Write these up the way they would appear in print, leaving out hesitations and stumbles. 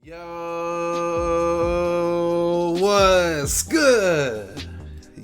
Yo, what's good,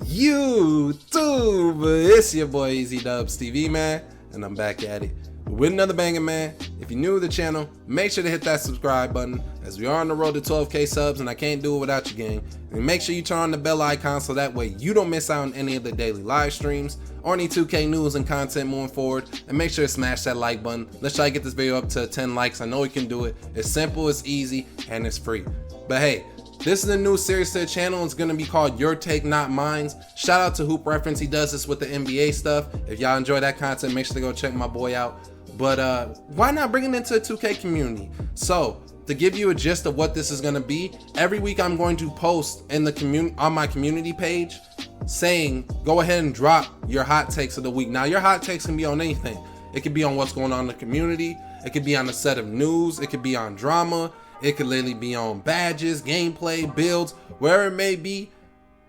YouTube? It's your boy EazyDubsTv, man, and I'm back at it with another banger, man. If you're new to the channel, make sure to hit that subscribe button, as we are on the road to 12K subs, and I can't do it without you, gang. And make sure you turn on the bell icon so that way you don't miss out on any of the daily live streams or any 2K news and content moving forward. And make sure to smash that like button. Let's try to get this video up to 10 likes. I know we can do it. It's simple, it's easy, and it's free. But hey, this is a new series to the channel. It's gonna be called Your Take Not Mine's. Shout out to Hoop Reference. He does this with the NBA stuff. If y'all enjoy that content, make sure to go check my boy out. But why not bring it into a 2K community? So to give you a gist of what this is gonna be, every week I'm going to post in the community on my community page saying, go ahead and drop your hot takes of the week. Now your hot takes can be on anything. It could be on what's going on in the community. It could be on a set of news. It could be on drama. It could literally be on badges, gameplay, builds, wherever it may be.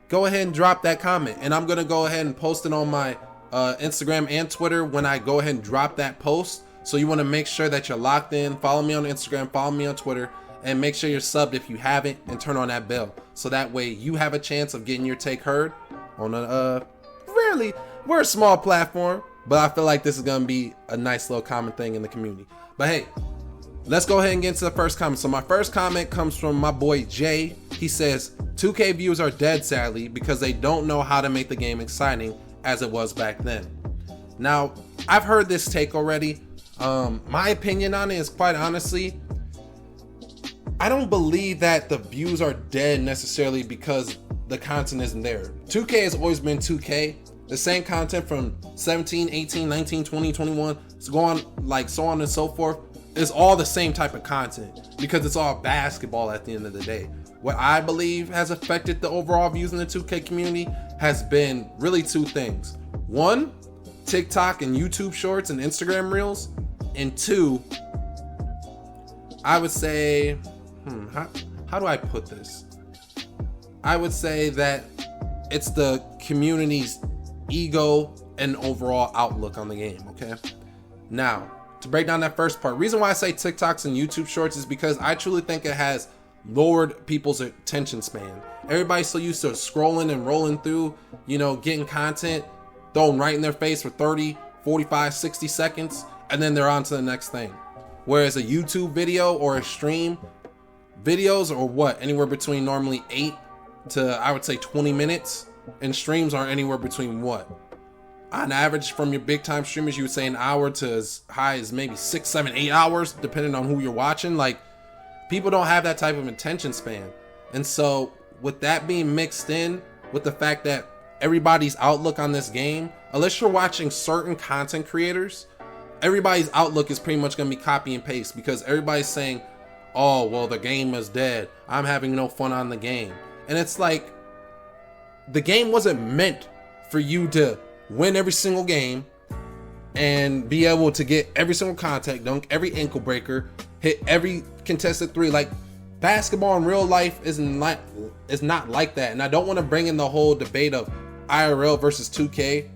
Go ahead and drop that comment, and I'm gonna go ahead and post it on my Instagram and Twitter when I go ahead and drop that post. So you want to make sure that you're locked in. Follow me on Instagram, follow me on Twitter, and make sure you're subbed if you haven't, and turn on that bell so that way you have a chance of getting your take heard on a we're a small platform, but I feel like this is gonna be a nice little common thing in the community. But hey, let's go ahead and get into the first comment. So my first comment comes from my boy Jay. He says 2K views are dead, sadly, because they don't know how to make the game exciting as it was back then. Now I've heard this take already. My opinion on it is, quite honestly, I don't believe that the views are dead necessarily because the content isn't there. 2K has always been 2K. The same content from 17, 18, 19, 20, 21, so go on, like so on and so forth, is all the same type of content because it's all basketball at the end of the day. What I believe has affected the overall views in the 2K community has been really two things. One, TikTok and YouTube shorts and Instagram reels. And two, I would say, how do I put this? I would say that it's the community's ego and overall outlook on the game, okay? Now, to break down that first part, reason why I say TikToks and YouTube shorts is because I truly think it has lowered people's attention span. Everybody's so used to scrolling and rolling through, getting content thrown right in their face for 30, 45, 60 seconds, and then they're on to the next thing. Whereas a YouTube video or a stream, videos are anywhere between normally 8 to, I would say, 20 minutes, and streams are anywhere between on average from your big time streamers, you would say an hour to as high as maybe 6, 7, 8 hours, depending on who you're watching. Like, people don't have that type of attention span. And so with that being mixed in with the fact that everybody's outlook on this game, unless you're watching certain content creators, everybody's outlook is pretty much going to be copy and paste, because everybody's saying, oh, well, the game is dead. I'm having no fun on the game. And it's like, the game wasn't meant for you to win every single game and be able to get every single contact dunk, every ankle breaker, hit every contested three. Like, basketball in real life is not like that. And I don't want to bring in the whole debate of IRL versus 2K,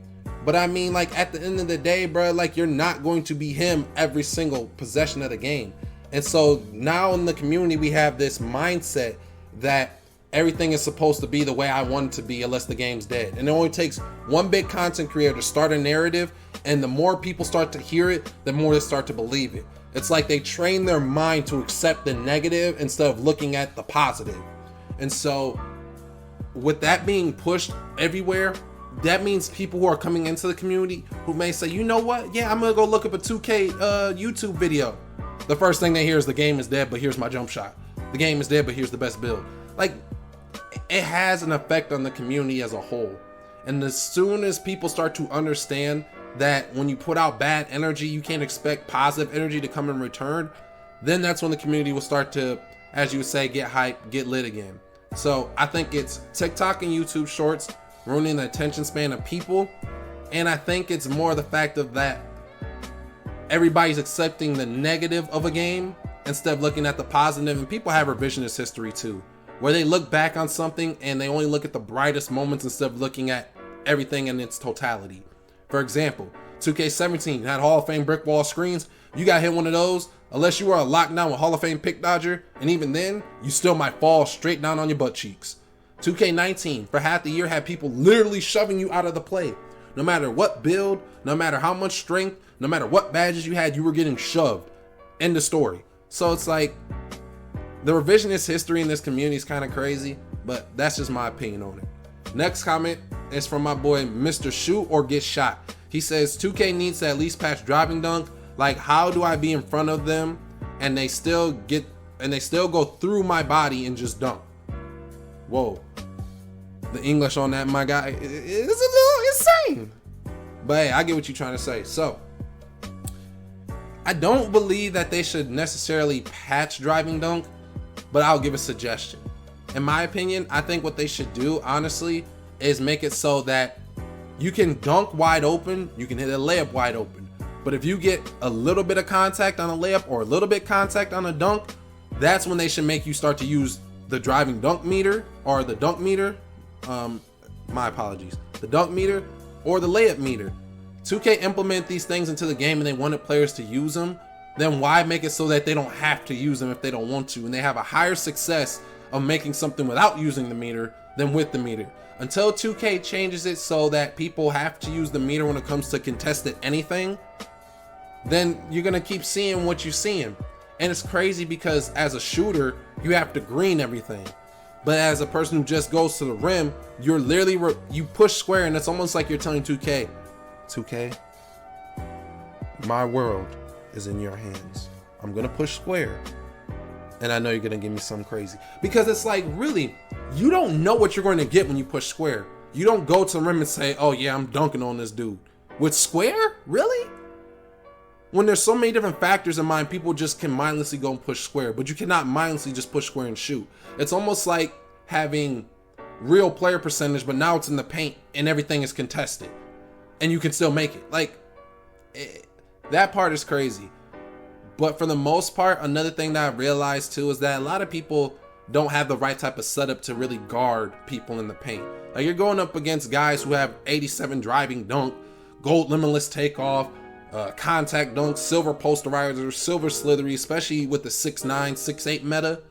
but I mean, like, at the end of the day, bro, like, you're not going to be him every single possession of the game. And so now in the community, we have this mindset that everything is supposed to be the way I want it to be unless the game's dead. And it only takes one big content creator to start a narrative, and the more people start to hear it, the more they start to believe it. It's like they train their mind to accept the negative instead of looking at the positive. And so with that being pushed everywhere, that means people who are coming into the community who may say, you know what? Yeah, I'm gonna go look up a 2K YouTube video. The first thing they hear is the game is dead, but here's my jump shot. The game is dead, but here's the best build. Like, it has an effect on the community as a whole. And as soon as people start to understand that when you put out bad energy, you can't expect positive energy to come in return, then that's when the community will start to, as you would say, get hyped, get lit again. So I think it's TikTok and YouTube shorts ruining the attention span of people. And I think it's more the fact of that everybody's accepting the negative of a game instead of looking at the positive. And people have revisionist history too, where they look back on something and they only look at the brightest moments instead of looking at everything in its totality. For example, 2K17 had Hall of Fame brick wall screens, You got hit one of those, unless you are a lockdown with Hall of Fame pick dodger, and even then, you still might fall straight down on your butt cheeks. 2K19, for half the year, had people literally shoving you out of the play. No matter what build, no matter how much strength, no matter what badges you had, you were getting shoved. End of story. So it's like, the revisionist history in this community is kind of crazy, but that's just my opinion on it. Next comment is from my boy Mr. Shoot or Get Shot. He says 2K needs to at least patch driving dunk. Like, how do I be in front of them and they still go through my body and just dunk? Whoa. The English on that, my guy, is a little insane. But hey, I get what you're trying to say. So, I don't believe that they should necessarily patch driving dunk, but I'll give a suggestion. In my opinion, I think what they should do, honestly, is make it so that you can dunk wide open, you can hit a layup wide open. But if you get a little bit of contact on a layup or a little bit contact on a dunk, that's when they should make you start to use the driving dunk meter or the dunk meter. My apologies. The dunk meter or the layup meter. 2K implement these things into the game and they wanted players to use them. Then why make it so that they don't have to use them if they don't want to? And they have a higher success of making something without using the meter than with the meter. Until 2K changes it so that people have to use the meter when it comes to contested anything, then you're gonna keep seeing what you're seeing. And it's crazy because as a shooter, you have to green everything. But as a person who just goes to the rim, you're literally, you push square, and it's almost like you're telling 2K, my world is in your hands. I'm gonna push square, and I know you're gonna give me something crazy. Because it's like, really, you don't know what you're going to get when you push square. You don't go to the rim and say, oh yeah, I'm dunking on this dude. With square? Really? When there's so many different factors in mind, people just can mindlessly go and push square, but you cannot mindlessly just push square and shoot. It's almost like having real player percentage, but now it's in the paint and everything is contested and you can still make it. Like, that part is crazy. But for the most part, another thing that I realized too is that a lot of people don't have the right type of setup to really guard people in the paint. Like, you're going up against guys who have 87 driving dunk, gold limitless takeoff, contact dunk, silver posterizer, silver slithery, especially with the 6'9", 6'8" meta.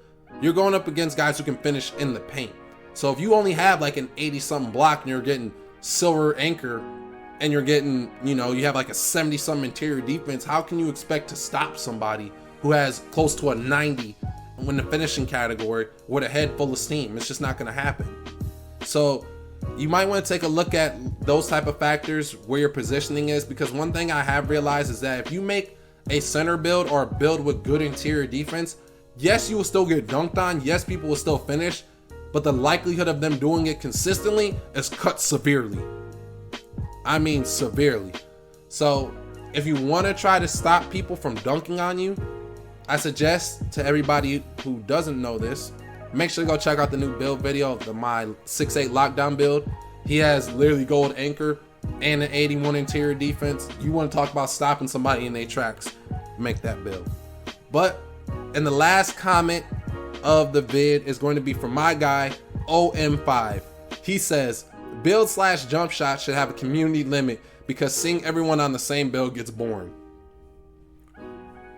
You're going up against guys who can finish in the paint. So if you only have like an 80-something block and you're getting silver anchor and you're getting, you know, you have like a 70-something interior defense, how can you expect to stop somebody who has close to a 90 in the finishing category with a head full of steam? It's just not going to happen. So you might want to take a look at those type of factors, where your positioning is, because one thing I have realized is that if you make a center build or a build with good interior defense, yes, you will still get dunked on. Yes, people will still finish, but the likelihood of them doing it consistently is cut severely. I mean, severely. So if you want to try to stop people from dunking on you, I suggest to everybody who doesn't know this, make sure to go check out the new build video of my 6'8" lockdown build. He has literally gold anchor and an 81 interior defense. You want to talk about stopping somebody in their tracks, make that build. But and the last comment of the vid is going to be from my guy OM5. He says, build / jump shot should have a community limit because seeing everyone on the same build gets boring.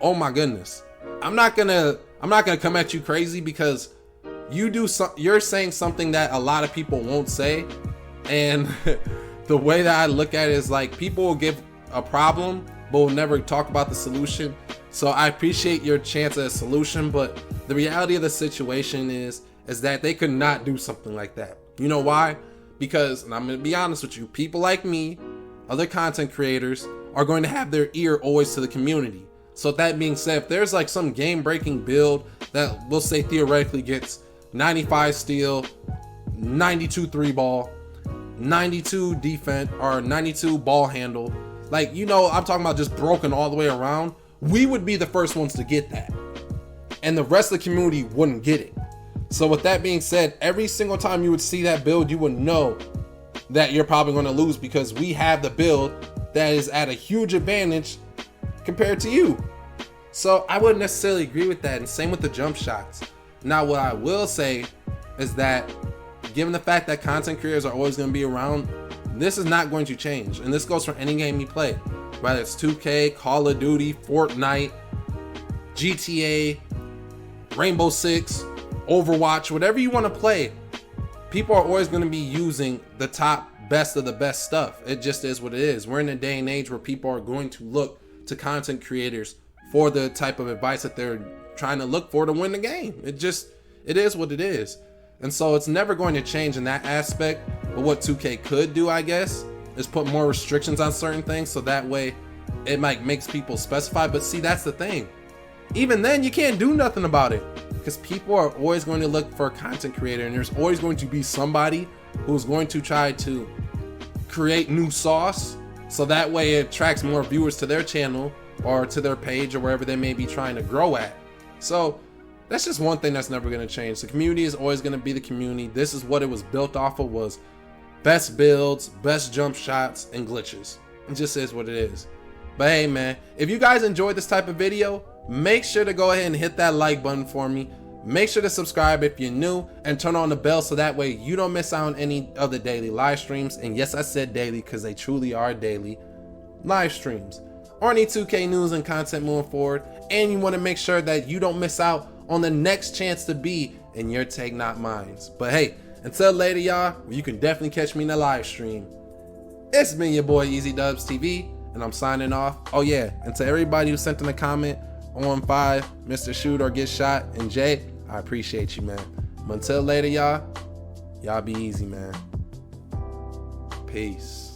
Oh my goodness. I'm not gonna come at you crazy because you're saying something that a lot of people won't say, and the way that I look at it is like, people will give a problem but will never talk about the solution. So I appreciate your chance at a solution, but the reality of the situation is that they could not do something like that. You know why? Because, and I'm gonna be honest with you, people like me, other content creators, are going to have their ear always to the community. So that being said, if there's like some game breaking build that we'll say theoretically gets 95 steal, 92 3 ball, 92 defense, or 92 ball handle, like, you know, I'm talking about just broken all the way around, we would be the first ones to get that, and the rest of the community wouldn't get it. So with that being said, every single time you would see that build, you would know that you're probably going to lose because we have the build that is at a huge advantage compared to you. So I wouldn't necessarily agree with that, and same with the jump shots. Now what I will say is that given the fact that content creators are always going to be around, this is not going to change, and this goes for any game you play. whether it's 2K, Call of Duty, Fortnite, GTA, Rainbow Six, Overwatch, whatever you want to play, people are always going to be using the top best of the best stuff. It just is what it is. We're in a day and age where people are going to look to content creators for the type of advice that they're trying to look for to win the game. It is what it is. And so it's never going to change in that aspect. But what 2K could do, I guess, is put more restrictions on certain things, so that way it makes people specify. But see, that's the thing. Even then, you can't do nothing about it, because people are always going to look for a content creator, and there's always going to be somebody who's going to try to create new sauce, so that way it attracts more viewers to their channel or to their page or wherever they may be trying to grow at. So that's just one thing that's never going to change. The community is always going to be the community. This is what it was built off of, was best builds, best jump shots, and glitches. It just is what it is. But hey man, if you guys enjoyed this type of video, make sure to go ahead and hit that like button for me. Make sure to subscribe if you're new, and turn on the bell so that way you don't miss out on any of the daily live streams. And yes, I said daily because they truly are daily live streams or any 2K news and content moving forward. And you want to make sure that you don't miss out on the next chance to be in your Take Not Mines. But hey, until later y'all, you can definitely catch me in the live stream. It's been your boy EazyDubsTv, and I'm signing off. Oh yeah, and to everybody who sent in a comment on 5, Mr. Shoot or Get Shot, and Jay, I appreciate you, man. But until later y'all be easy, man. Peace.